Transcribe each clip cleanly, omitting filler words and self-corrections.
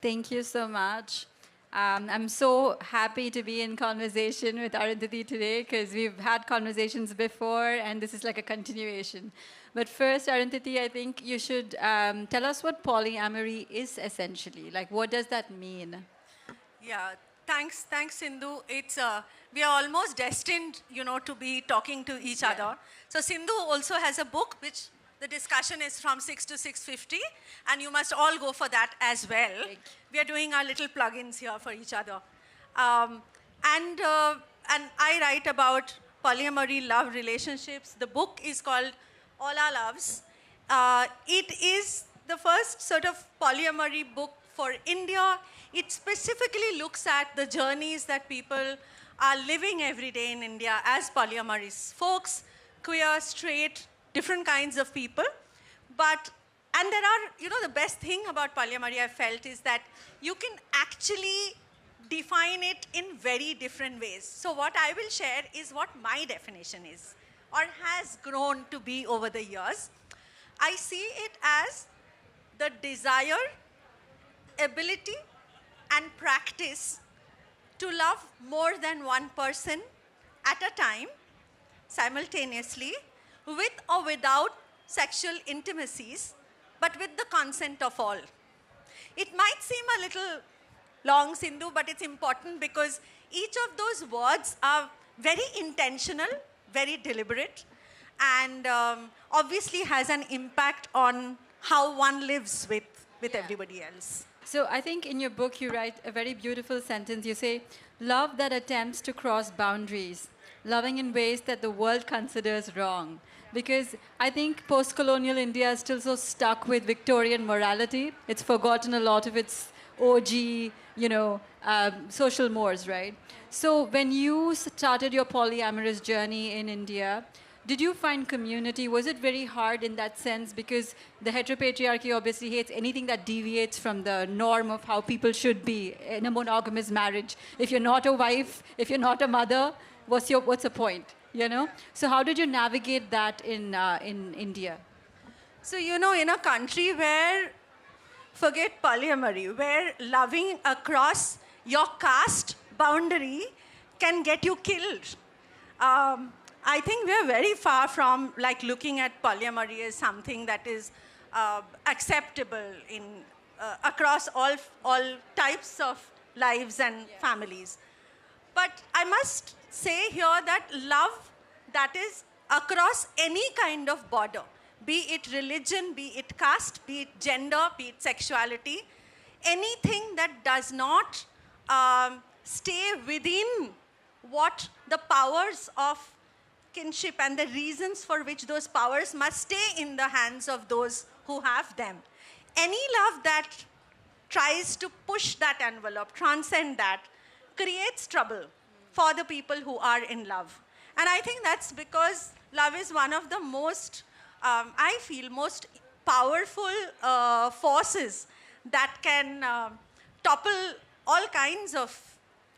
Thank you so much. I'm so happy to be in conversation with Arundhati today because we've had conversations before and this is like a continuation. But first, Arundhati, I think you should tell us what polyamory is essentially. Like, what does that mean? Yeah, thanks, Sindhu. We are almost destined, to be talking to each other. So Sindhu also has a book which the discussion is from 6 to 6:50, and you must all go for that as well. We are doing our little plugins here for each other. Um, and I write about polyamory love relationships. The book is called All Our Loves. It is the first sort of polyamory book for India. It specifically looks at the journeys that people are living every day in India as polyamorous folks, queer, straight, different kinds of people. And there are, the best thing about polyamory I felt is that you can actually define it in very different ways. So what I will share is what my definition is or has grown to be over the years. I see it as the desire, ability, and practice to love more than one person at a time, simultaneously, with or without sexual intimacies, but with the consent of all. It might seem a little long, Sindhu, but it's important because each of those words are very intentional, very deliberate, and obviously has an impact on how one lives with everybody else. So I think in your book you write a very beautiful sentence. You say, love that attempts to cross boundaries, loving in ways that the world considers wrong. Because I think post-colonial India is still so stuck with Victorian morality. It's forgotten a lot of its OG, social mores, right? So when you started your polyamorous journey in India, did you find community? Was it very hard in that sense? Because the heteropatriarchy obviously hates anything that deviates from the norm of how people should be in a monogamous marriage. If you're not a wife, if you're not a mother, what's the point? So how did you navigate that in India? So, in a country where, forget polyamory, where loving across your caste boundary can get you killed. I think we're very far from looking at polyamory as something that is acceptable in across all types of lives and families. But I must say here that love that is across any kind of border, be it religion, be it caste, be it gender, be it sexuality, anything that does not stay within what the powers of kinship and the reasons for which those powers must stay in the hands of those who have them. Any love that tries to push that envelope, transcend that, creates trouble for the people who are in love. And I think that's because love is one of the most, I feel, most powerful forces that can topple all kinds of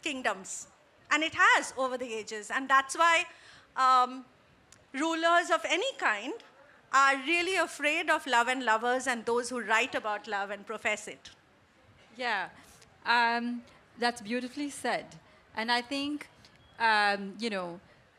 kingdoms. And it has over the ages. And that's why rulers of any kind are really afraid of love and lovers and those who write about love and profess it. Yeah, that's beautifully said. And I think,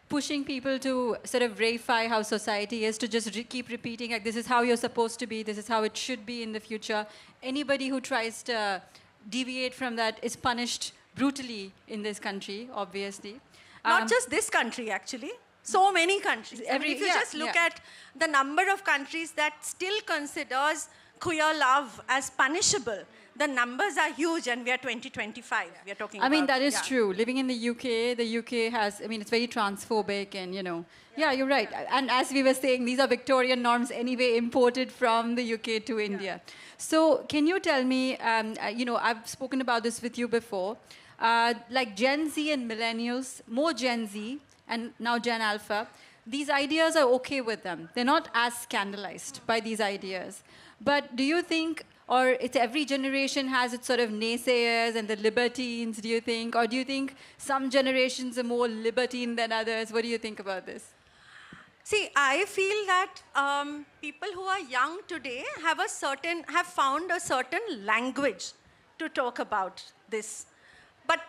pushing people to sort of reify how society is, to just keep repeating, like, this is how you're supposed to be, this is how it should be in the future. Anybody who tries to deviate from that is punished brutally in this country, obviously. Not just this country, actually. So many countries. If you just look at the number of countries that still considers queer love as punishable, the numbers are huge, and we are 2025. We are talking about. That is true. Living in the UK has, it's very transphobic and, you're right. And as we were saying, these are Victorian norms anyway imported from the UK to India. So can you tell me, I've spoken about this with you before, like Gen Z and millennials, more Gen Z and now Gen Alpha, these ideas are okay with them. They're not as scandalized by these ideas. But do you think, or it's every generation has its sort of naysayers and the libertines, do you think? Or do you think some generations are more libertine than others? What do you think about this? See, I feel that people who are young today have found a certain language to talk about this. But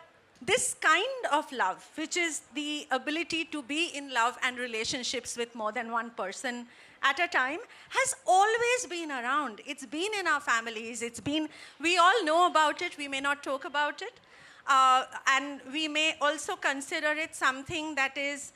this kind of love, which is the ability to be in love and relationships with more than one person at a time, has always been around. It's been in our families. It's been, we all know about it. We may not talk about it. And we may also consider it something that is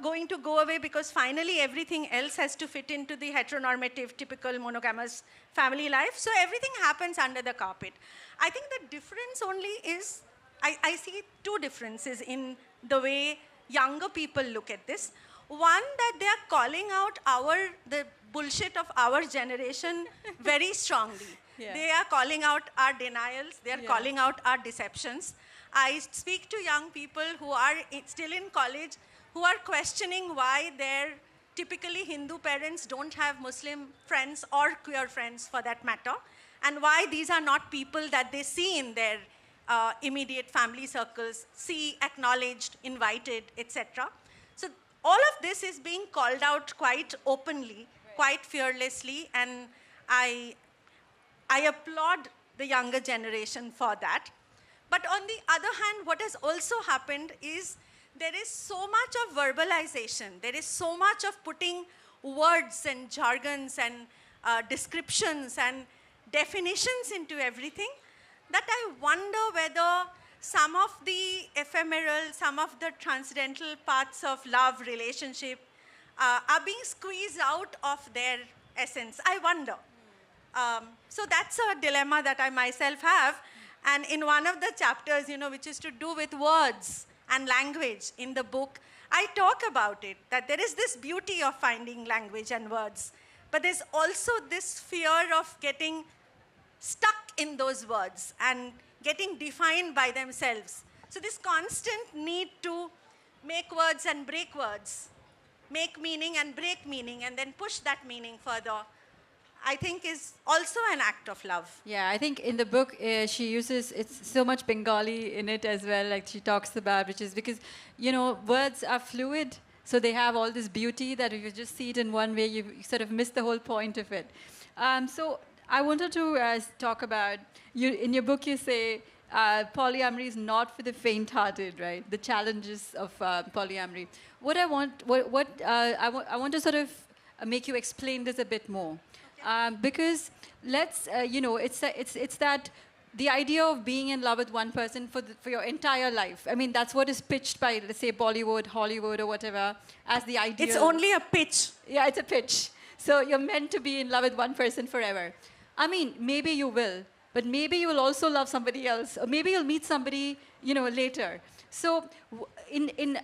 going to go away because finally everything else has to fit into the heteronormative, typical monogamous family life. So everything happens under the carpet. I think the difference only is, I see two differences in the way younger people look at this. One, that they are calling out the bullshit of our generation very strongly. Yeah. They are calling out our denials. They are calling out our deceptions. I speak to young people who are still in college, who are questioning why their typically Hindu parents don't have Muslim friends or queer friends for that matter, and why these are not people that they see in their immediate family circles, see acknowledged, invited, etc. So all of this is being called out quite openly, quite fearlessly, and I applaud the younger generation for that. But on the other hand, what has also happened is there is so much of verbalization. There is so much of putting words and jargons and descriptions and definitions into everything that I wonder whether some of the ephemeral, some of the transcendental parts of love, relationship are being squeezed out of their essence. I wonder. So that's a dilemma that I myself have. And in one of the chapters, which is to do with words and language in the book, I talk about it, that there is this beauty of finding language and words, but there's also this fear of getting stuck in those words and getting defined by themselves. So this constant need to make words and break words, make meaning and break meaning, and then push that meaning further, I think is also an act of love. Yeah, I think in the book she uses, it's so much Bengali in it as well, like she talks about, which is because, words are fluid, so they have all this beauty that if you just see it in one way, you sort of miss the whole point of it. So I wanted to talk about, in your book you say, polyamory is not for the faint-hearted, right? The challenges of polyamory. What I want, I want to sort of make you explain this a bit more. Because let's, it's that the idea of being in love with one person for your entire life. I mean, that's what is pitched by, let's say, Bollywood, Hollywood, or whatever, as the ideal. It's only a pitch. Yeah, it's a pitch. So you're meant to be in love with one person forever. I mean, maybe you will, but maybe you will also love somebody else, or maybe you'll meet somebody, later. So,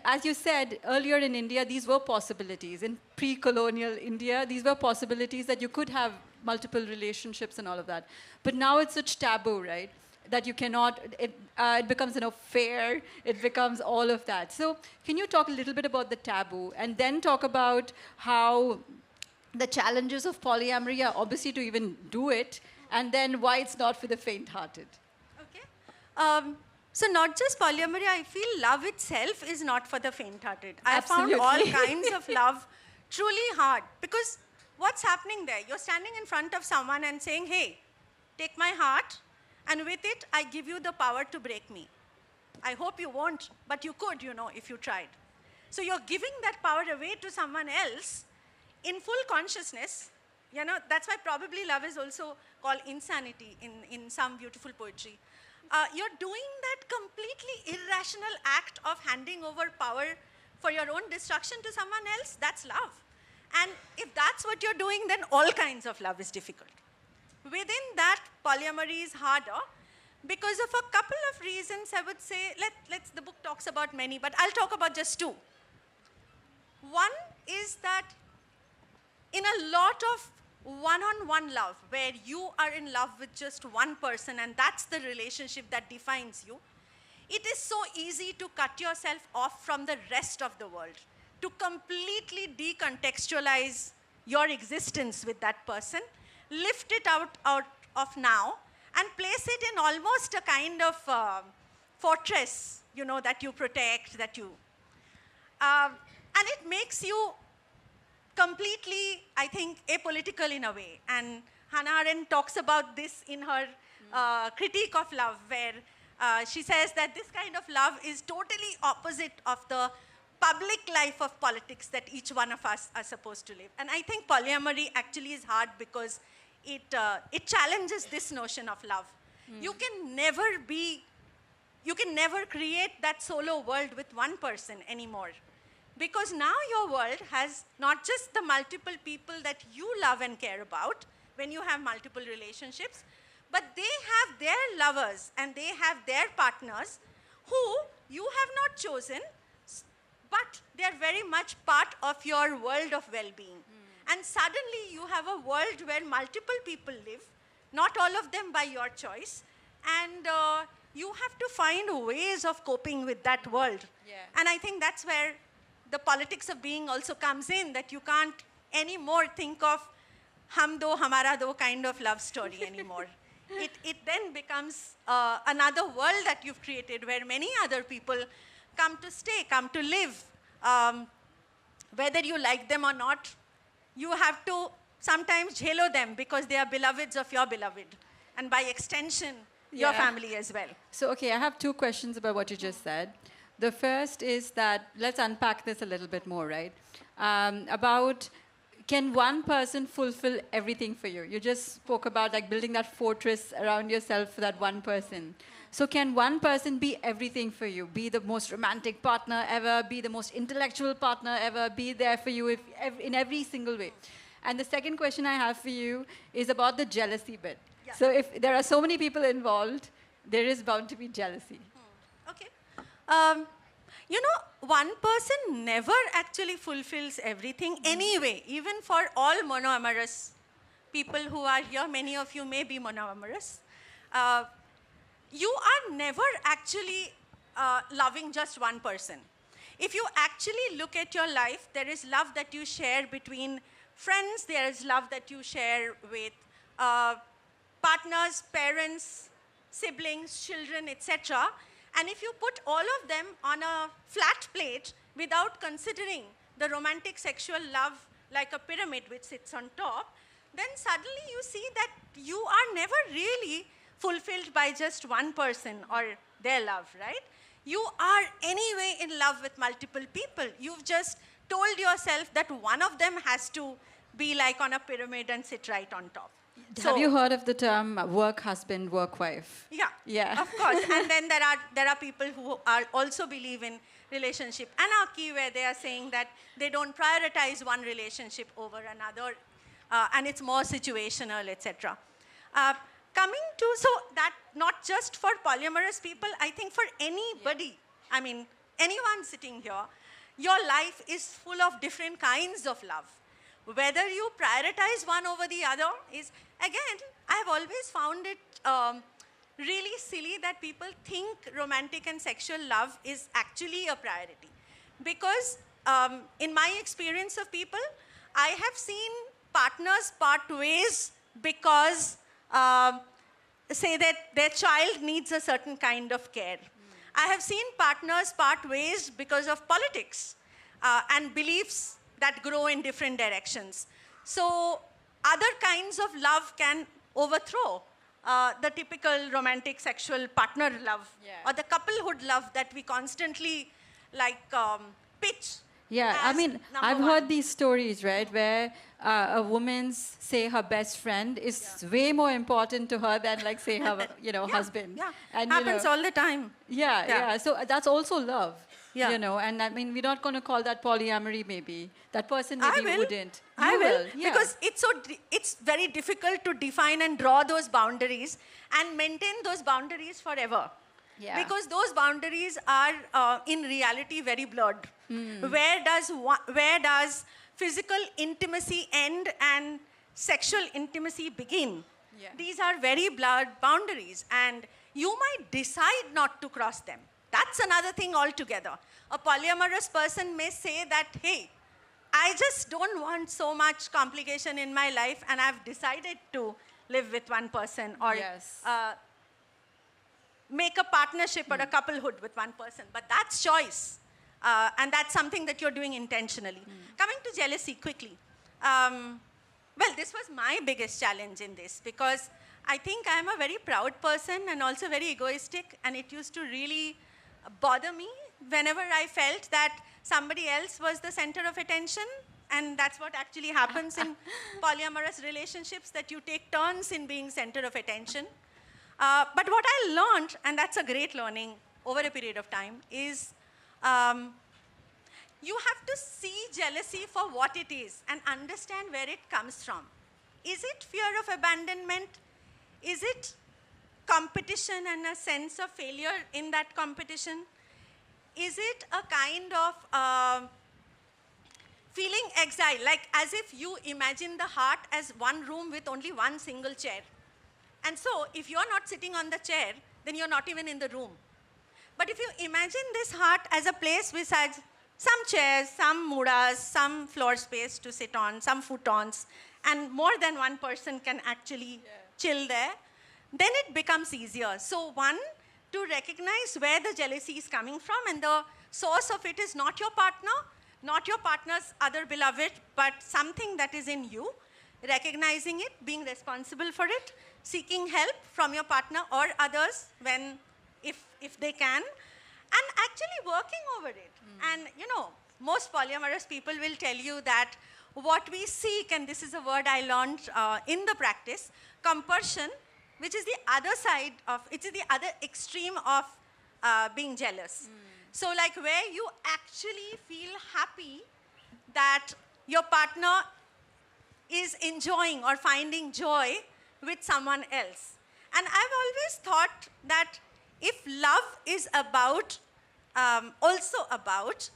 as you said earlier in India, these were possibilities. In pre-colonial India, these were possibilities that you could have multiple relationships and all of that. But now it's such taboo, right? That you cannot, it becomes an affair, it becomes all of that. So can you talk a little bit about the taboo and then talk about how the challenges of polyamory are obviously to even do it, and then why it's not for the faint-hearted? Okay. So not just polyamory, I feel love itself is not for the faint-hearted. I Absolutely. found all kinds of love truly hard. Because what's happening there? You're standing in front of someone and saying, hey, take my heart, and with it, I give you the power to break me. I hope you won't, but you could, if you tried. So you're giving that power away to someone else in full consciousness. That's why probably love is also called insanity in some beautiful poetry. You're doing that completely irrational act of handing over power for your own destruction to someone else. That's love. And if that's what you're doing, then all kinds of love is difficult. Within that, polyamory is harder because of a couple of reasons. I would say, the book talks about many, but I'll talk about just two. One is that in a lot of one-on-one love, where you are in love with just one person and that's the relationship that defines you, it is so easy to cut yourself off from the rest of the world, to completely decontextualize your existence with that person, lift it out of now, and place it in almost a kind of fortress, that you protect, that you... and it makes you completely, I think, apolitical in a way. And Hannah Arendt talks about this in her critique of love, where she says that this kind of love is totally opposite of the public life of politics that each one of us are supposed to live. And I think polyamory actually is hard because it challenges this notion of love. You can never create that solo world with one person anymore. Because now your world has not just the multiple people that you love and care about when you have multiple relationships, but they have their lovers and they have their partners who you have not chosen, but they're very much part of your world of well-being. And suddenly you have a world where multiple people live, not all of them by your choice, and you have to find ways of coping with that world. Yeah. And I think that's where the politics of being also comes in, that you can't anymore think of hum do, hamara do kind of love story anymore. It then becomes another world that you've created where many other people come to stay, come to live. Whether you like them or not, you have to sometimes jhelo them because they are beloveds of your beloved. And by extension, your family as well. So, okay, I have two questions about what you just said. The first is that, let's unpack this a little bit more, right? About, can one person fulfill everything for you? You just spoke about like building that fortress around yourself for that one person. So can one person be everything for you? Be the most romantic partner ever, be the most intellectual partner ever, be there for you in every single way? And the second question I have for you is about the jealousy bit. Yeah. So if there are so many people involved, there is bound to be jealousy. Okay. You know, one person never actually fulfills everything anyway, even for all monoamorous people who are here. Many of you may be monoamorous. You are never actually loving just one person. If you actually look at your life, there is love that you share between friends, there is love that you share with partners, parents, siblings, children, etc. And if you put all of them on a flat plate without considering the romantic sexual love like a pyramid which sits on top, then suddenly you see that you are never really fulfilled by just one person or their love, right? You are anyway in love with multiple people. You've just told yourself that one of them has to be like on a pyramid and sit right on top. Have you heard of the term work husband, work wife? Yeah, of course. And then there are people who are also believe in relationship anarchy, where they are saying that they don't prioritize one relationship over another, and it's more situational, etc. Coming to, so that not just for polyamorous people, I think for anybody, I mean, anyone sitting here, your life is full of different kinds of love. Whether you prioritize one over the other is, again, I've always found it really silly that people think romantic and sexual love is actually a priority. Because in my experience of people, I have seen partners part ways because, say that their child needs a certain kind of care. I have seen partners part ways because of politics and beliefs that grow in different directions. So other kinds of love can overthrow the typical romantic sexual partner love or the couplehood love that we constantly like pitch. Yeah, I mean, I've heard these stories, right, where a woman's, say, her best friend is way more important to her than, like, say, her, husband. Yeah, and, happens all the time. Yeah. So that's also love. You know, and I mean, we're not going to call that polyamory, maybe. That person maybe wouldn't. I will, because it's very difficult to define and draw those boundaries and maintain those boundaries forever. Yeah. Because those boundaries are, in reality, very blurred. Where does physical intimacy end and sexual intimacy begin? Yeah. These are very blurred boundaries, and you might decide not to cross them. That's another thing altogether. A polyamorous person may say that, hey, I just don't want so much complication in my life, and I've decided to live with one person, or make a partnership or a couplehood with one person. But that's choice, and that's something that you're doing intentionally. Coming to jealousy quickly. Well, this was my biggest challenge in this, because I think I'm a very proud person and also very egoistic, and it used to really bother me whenever I felt that somebody else was the center of attention, and that's what actually happens in polyamorous relationships, that you take turns in being center of attention. But what I learned, and that's a great learning over a period of time, is you have to see jealousy for what it is and understand where it comes from. Is it fear of abandonment? Is it competition and a sense of failure in that competition? Is it a kind of feeling exile, like as if you imagine the heart as one room with only one single chair? And so if you're not sitting on the chair, then you're not even in the room. But if you imagine this heart as a place besides some chairs, some mudas, some floor space to sit on, some futons, and more than one person can actually chill there, then it becomes easier. So one, to recognize where the jealousy is coming from, and the source of it is not your partner, not your partner's other beloved, but something that is in you, recognizing it, being responsible for it, seeking help from your partner or others when, if they can, and actually working over it. And you know, most polyamorous people will tell you that what we seek, and this is a word I learned in the practice, compulsion, which is the other side of, it is the other extreme of being jealous. So like where you actually feel happy that your partner is enjoying or finding joy with someone else. And I've always thought that if love is about, also about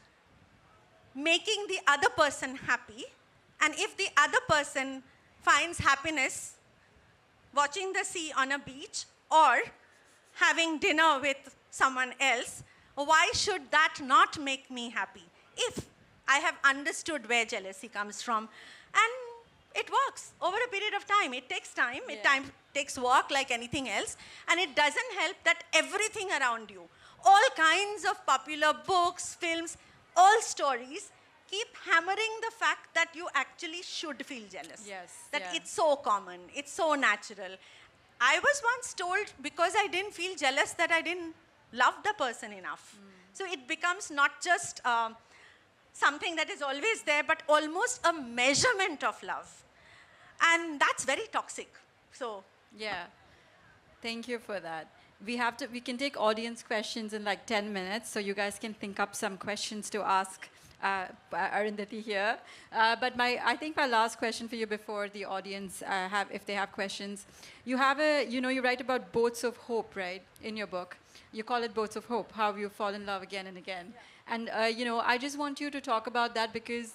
making the other person happy, and if the other person finds happiness watching the sea on a beach or having dinner with someone else, why should that not make me happy? If I have understood where jealousy comes from. And it works over a period of time. It takes time. It takes work like anything else. And it doesn't help that everything around you, all kinds of popular books, films, all stories, keep hammering the fact that you actually should feel jealous. That it's so common, it's so natural. I was once told because I didn't feel jealous that I didn't love the person enough. So it becomes not just something that is always there, but almost a measurement of love. And that's very toxic. So yeah, thank you for that. We can take audience questions in like 10 minutes, so you guys can think up some questions to ask Arundhati here. But I think my last question for you before the audience if they have questions. You have you write about boats of hope, right, in your book. You call it boats of hope, how you fall in love again and again. And, I just want you to talk about that because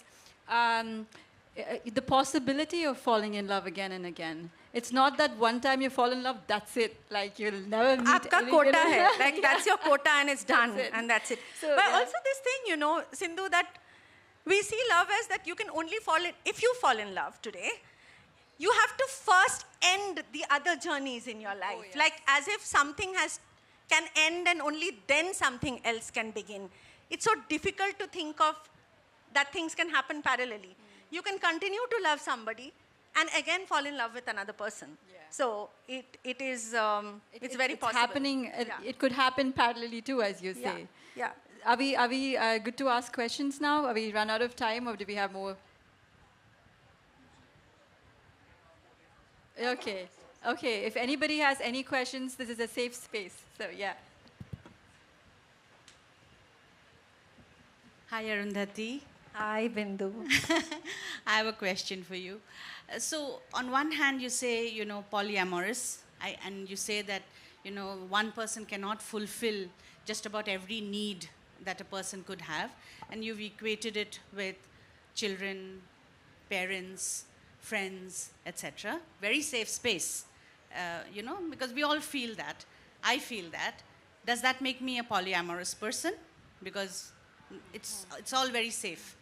the possibility of falling in love again and again. It's not that one time you fall in love, that's it. Like, you'll never meet Aapka quota hai. Like, that's your quota and it's done. And that's it. So, but also this thing, Sindhu, that we see love as that you can only fall in, if you fall in love today, you have to first end the other journeys in your life. Like, as if something can end and only then something else can begin. It's so difficult to think of that things can happen parallelly. You can continue to love somebody and again fall in love with another person. So it's very possible. Happening. It could happen parallelly too, as you say. Yeah. Are we good to ask questions now? Are we run out of time, or do we have more? Okay. Okay. If anybody has any questions, this is a safe space. So yeah. Hi, Arundhati. Hi, Bindu. I have a question for you. So, on one hand, you say, polyamorous, and you say that, one person cannot fulfill just about every need that a person could have, and you've equated it with children, parents, friends, etc. Very safe space, because we all feel that. I feel that. Does that make me a polyamorous person? Because it's all very safe.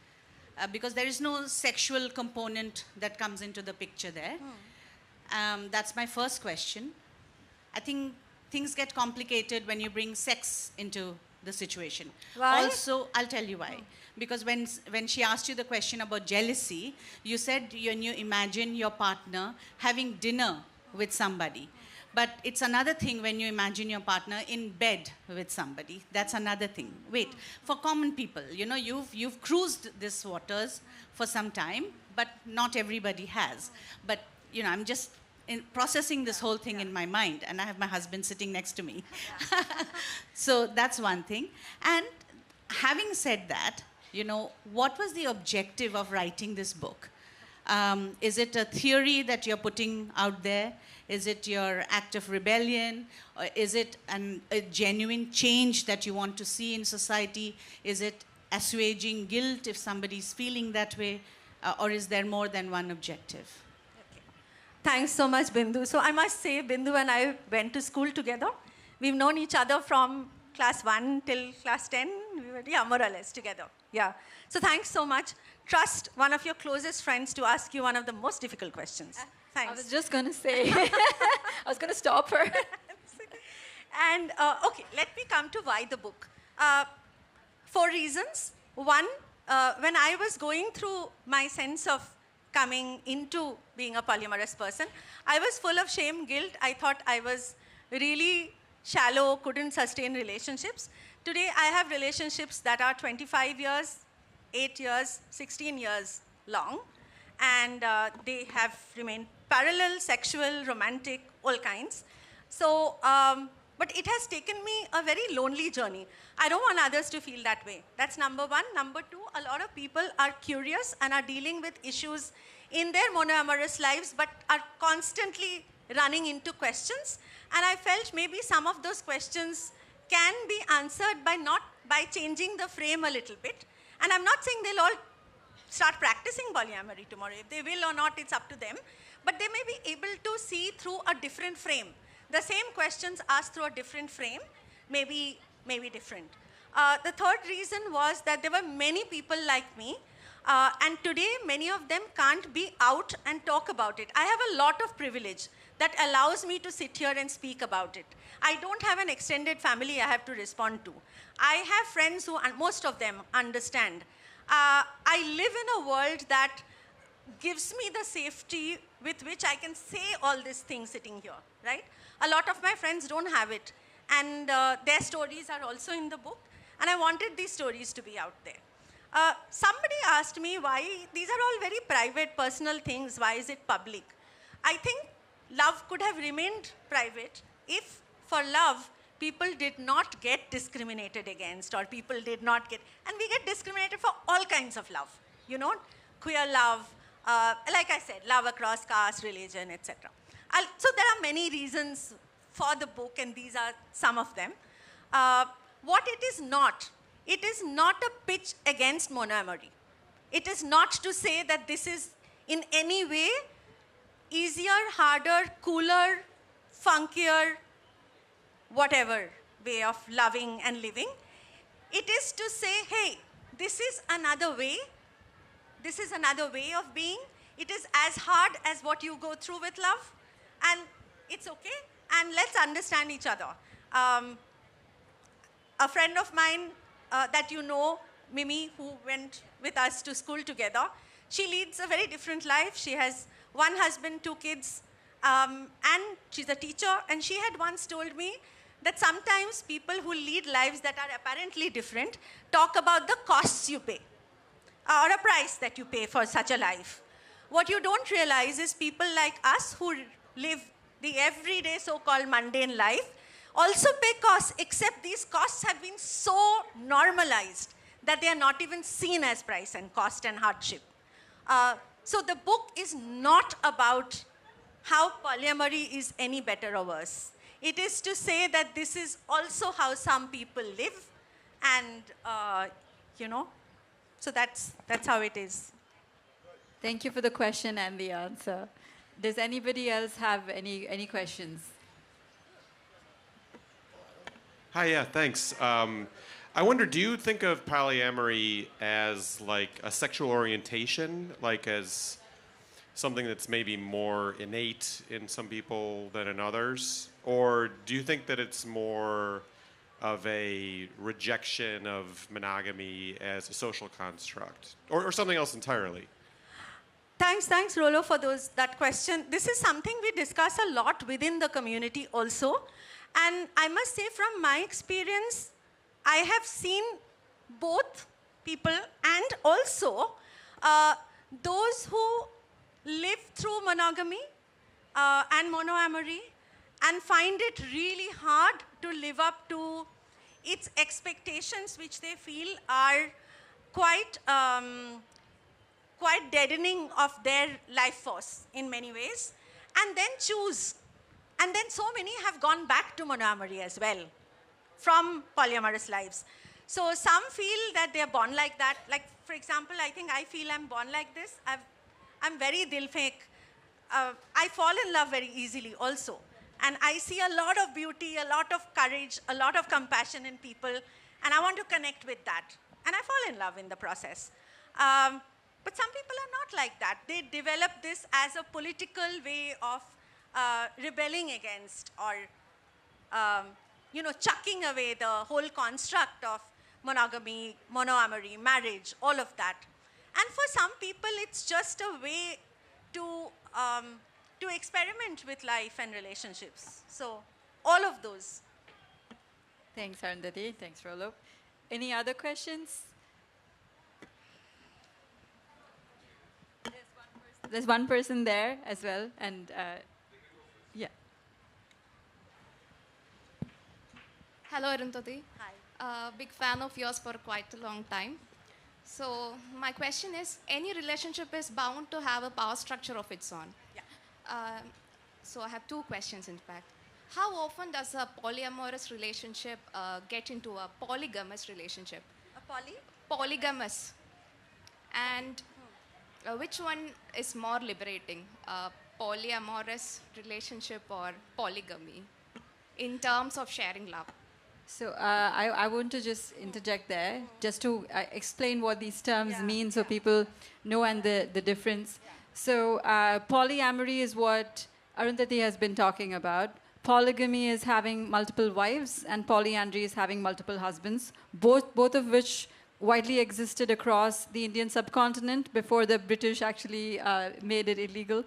Because there is no sexual component that comes into the picture there. That's my first question. I think things get complicated when you bring sex into the situation. Why? Also, I'll tell you why. Because when she asked you the question about jealousy, you said when you imagine your partner having dinner with somebody. But it's another thing when you imagine your partner in bed with somebody. That's another thing. Wait, for common people, you know, you've cruised these waters for some time, but not everybody has. But, you know, I'm just processing this whole thing in my mind, and I have my husband sitting next to me. So that's one thing. And having said that, you know, what was the objective of writing this book? Is it a theory that you're putting out there? Is it your act of rebellion? Or is it a genuine change that you want to see in society? Is it assuaging guilt if somebody's feeling that way? Or is there more than one objective? Okay. Thanks so much, Bindu. So I must say, Bindu and I went to school together. We've known each other from class 1 till class 10. We were, yeah, more or less together. Yeah. So thanks so much. Trust one of your closest friends to ask you one of the most difficult questions. Thanks. I was just going to say, I was going to stop her. And, okay, let me come to why the book. 4 reasons. One, when I was going through my sense of coming into being a polyamorous person, I was full of shame, guilt. I thought I was really shallow, couldn't sustain relationships. Today, I have relationships that are 25 years, 8 years, 16 years long. And they have remained parallel, sexual, romantic, all kinds. So, but it has taken me a very lonely journey. I don't want others to feel that way. That's number one. Number two, a lot of people are curious and are dealing with issues in their monoamorous lives, but are constantly running into questions. And I felt maybe some of those questions can be answered by changing the frame a little bit. And I'm not saying they'll all start practicing polyamory tomorrow. If they will or not, it's up to them. But they may be able to see through a different frame. The same questions asked through a different frame may be different. The third reason was that there were many people like me, and today many of them can't be out and talk about it. I have a lot of privilege that allows me to sit here and speak about it. I don't have an extended family I have to respond to. I have friends who, and most of them understand. I live in a world that gives me the safety with which I can say all these things sitting here, right? A lot of my friends don't have it. And their stories are also in the book. And I wanted these stories to be out there. Somebody asked me why, these are all very private, personal things, why is it public? I think love could have remained private if, for love, people did not get discriminated against, or people did not get, and we get discriminated for all kinds of love, you know, queer love, like I said, love across caste, religion, etc. So there are many reasons for the book, and these are some of them. What it is not a pitch against monoamory. It is not to say that this is in any way easier, harder, cooler, funkier, whatever way of loving and living. It is to say, hey, this is another way. This is another way of being. It is as hard as what you go through with love. And it's okay. And let's understand each other. A friend of mine that you know, Mimi, who went with us to school together, she leads a very different life. She has 1 husband, 2 kids, and she's a teacher. And she had once told me that sometimes people who lead lives that are apparently different talk about the costs you pay, or a price that you pay for such a life. What you don't realize is people like us who live the everyday so-called mundane life also pay costs, except these costs have been so normalized that they are not even seen as price and cost and hardship. So the book is not about how polyamory is any better or worse. It is to say that this is also how some people live, and you know, so that's how it is. Thank you for the question and the answer. Does anybody else have any questions? Hi, yeah, thanks. I wonder, do you think of polyamory as like a sexual orientation, like as something that's maybe more innate in some people than in others? Or do you think that it's more of a rejection of, monogamy as a social construct, or something else entirely? Thanks, Rolo, for that question. This is something we discuss a lot within the community also. And I must say, from my experience, I have seen both people and also those who live through monogamy and monoamory and find it really hard to live up to its expectations, which they feel are quite deadening of their life force in many ways, and then choose. And then so many have gone back to monoamory as well from polyamorous lives. So some feel that they're born like that. Like, for example, I think I feel I'm born like this. I'm very dil fake. I fall in love very easily also. And I see a lot of beauty, a lot of courage, a lot of compassion in people, and I want to connect with that. And I fall in love in the process. But some people are not like that. They develop this as a political way of rebelling against or, chucking away the whole construct of monogamy, monoamory, marriage, all of that. And for some people, it's just a way to experiment with life and relationships. So all of those. Thanks, Arundhati. Thanks, Rolo. Any other questions? There's one person there as well, and yeah. Hello, Arundhati. Hi. Big fan of yours for quite a long time. So my question is, any relationship is bound to have a power structure of its own. Yeah. So I have two questions, in fact. How often does a polyamorous relationship get into a polygamous relationship? A Polygamous. And which one is more liberating, polyamorous relationship or polygamy, in terms of sharing love? So I want to just interject there, just to explain what these terms mean so people know and the difference. So polyamory is what Arundhati has been talking about. Polygamy is having multiple wives, and polyandry is having multiple husbands, both of which widely existed across the Indian subcontinent before the British actually made it illegal.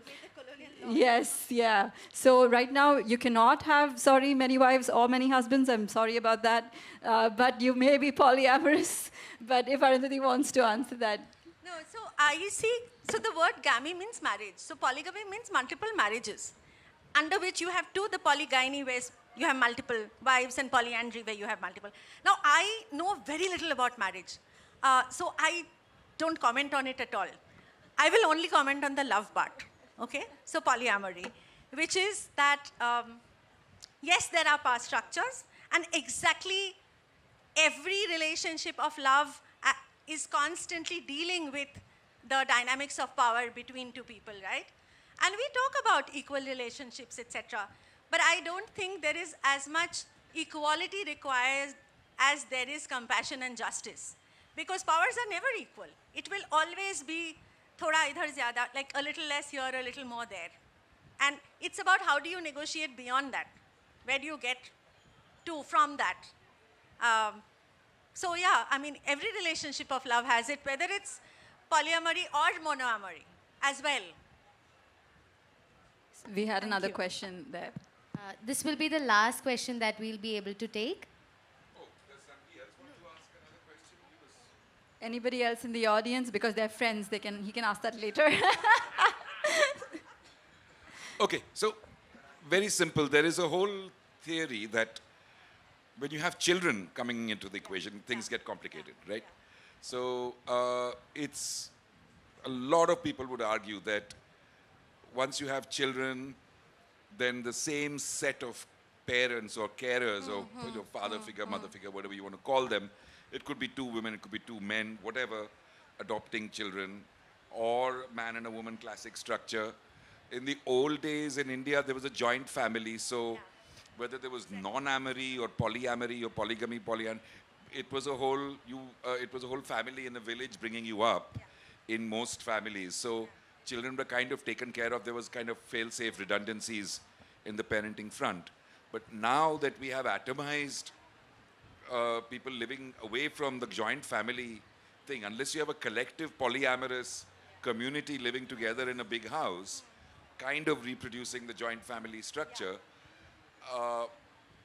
Yes, yeah. So right now you cannot have, many wives or many husbands. I'm sorry about that. But you may be polyamorous. But if Arundhati wants to answer that. No, so I see, so the word gamy means marriage. So polygamy means multiple marriages, under which you have the polygyny, where you have multiple wives, and polyandry, where you have multiple. Now, I know very little about marriage. So I don't comment on it at all. I will only comment on the love part. Okay? So polyamory, which is that, yes, there are power structures, and exactly every relationship of love is constantly dealing with the dynamics of power between two people, right? And we talk about equal relationships, etc. But I don't think there is as much equality required as there is compassion and justice. Because powers are never equal. It will always be thoda idhar zyada, like a little less here, a little more there. And it's about how do you negotiate beyond that? Where do you get to from that? So yeah, I mean, every relationship of love has it, whether it's polyamory or monoamory as well. We had another question there. This will be the last question that we'll be able to take. Oh, does somebody else want to ask another question? Anybody else in the audience? Because they're friends, he can ask that later. Okay, so very simple. There is a whole theory that when you have children coming into the equation, things get complicated, right? So it's a lot of people would argue that once you have children, then the same set of parents or carers or father figure, mother figure, whatever you want to call them, it could be two women, it could be two men, whatever, adopting children, or man and a woman classic structure. In the old days in India, there was a joint family, so whether there was non-amory or polyamory or polygamy, it was a whole family in the village bringing you up in most families. So children were kind of taken care of. There was kind of fail-safe redundancies in the parenting front. But now that we have atomized people living away from the joint family thing, unless you have a collective polyamorous community living together in a big house, kind of reproducing the joint family structure,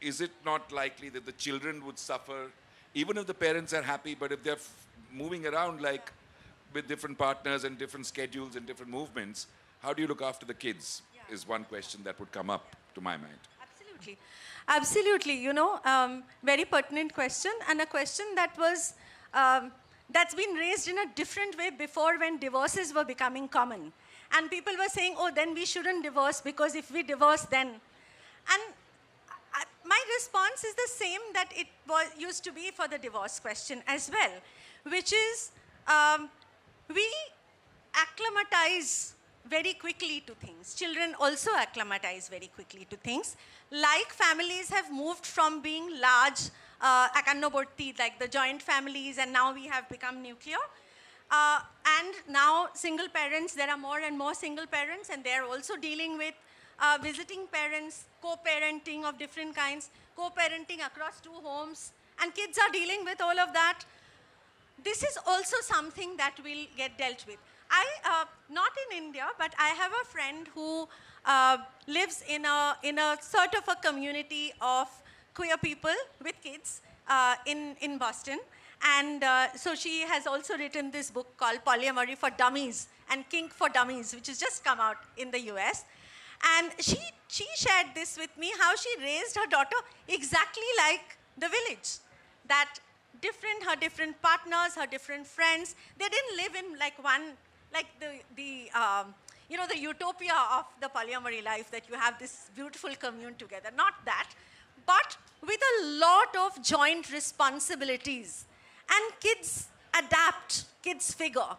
is it not likely that the children would suffer, even if the parents are happy, but if they're moving around like with different partners and different schedules and different movements, how do you look after the kids is one question that would come up to my mind. Absolutely. Absolutely. You know, very pertinent question, and a question that was, that's been raised in a different way before when divorces were becoming common. And people were saying, oh, then we shouldn't divorce because if we divorce then. And my response is the same that it used to be for the divorce question as well, which is we acclimatize very quickly to things. Children also acclimatize very quickly to things. Like families have moved from being large, like the joint families, and now we have become nuclear. And now single parents, there are more and more single parents, and they're also dealing with visiting parents, co-parenting of different kinds, co-parenting across 2 homes, and kids are dealing with all of that. This is also something that will get dealt with. Not in India, but I have a friend who lives in a sort of a community of queer people with kids in Boston. And so she has also written this book called Polyamory for Dummies and Kink for Dummies, which has just come out in the US. And she shared this with me, how she raised her daughter exactly like the village. That her different partners, her different friends, they didn't live in like one, like the utopia of the polyamory life, that you have this beautiful commune together. Not that, but with a lot of joint responsibilities. And kids adapt, kids figure.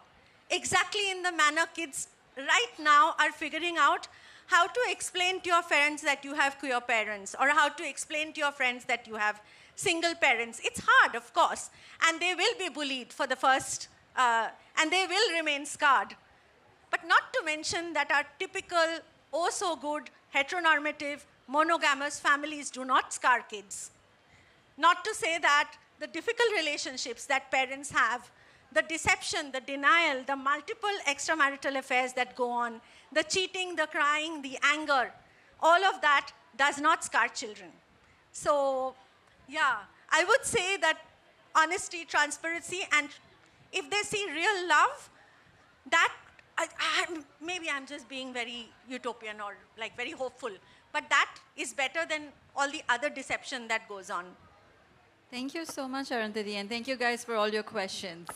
Exactly in the manner kids right now are figuring out how to explain to your friends that you have queer parents, or how to explain to your friends that you have single parents. It's hard, of course, and they will be bullied for the first, and they will remain scarred. But not to mention that our typical, oh so good, heteronormative, monogamous families do not scar kids. Not to say that the difficult relationships that parents have, the deception, the denial, the multiple extramarital affairs that go on, the cheating, the crying, the anger, all of that does not scar children. So, yeah, I would say that honesty, transparency, and if they see real love, that, maybe I'm just being very utopian or like very hopeful, but that is better than all the other deception that goes on. Thank you so much, Arundhati, and thank you guys for all your questions.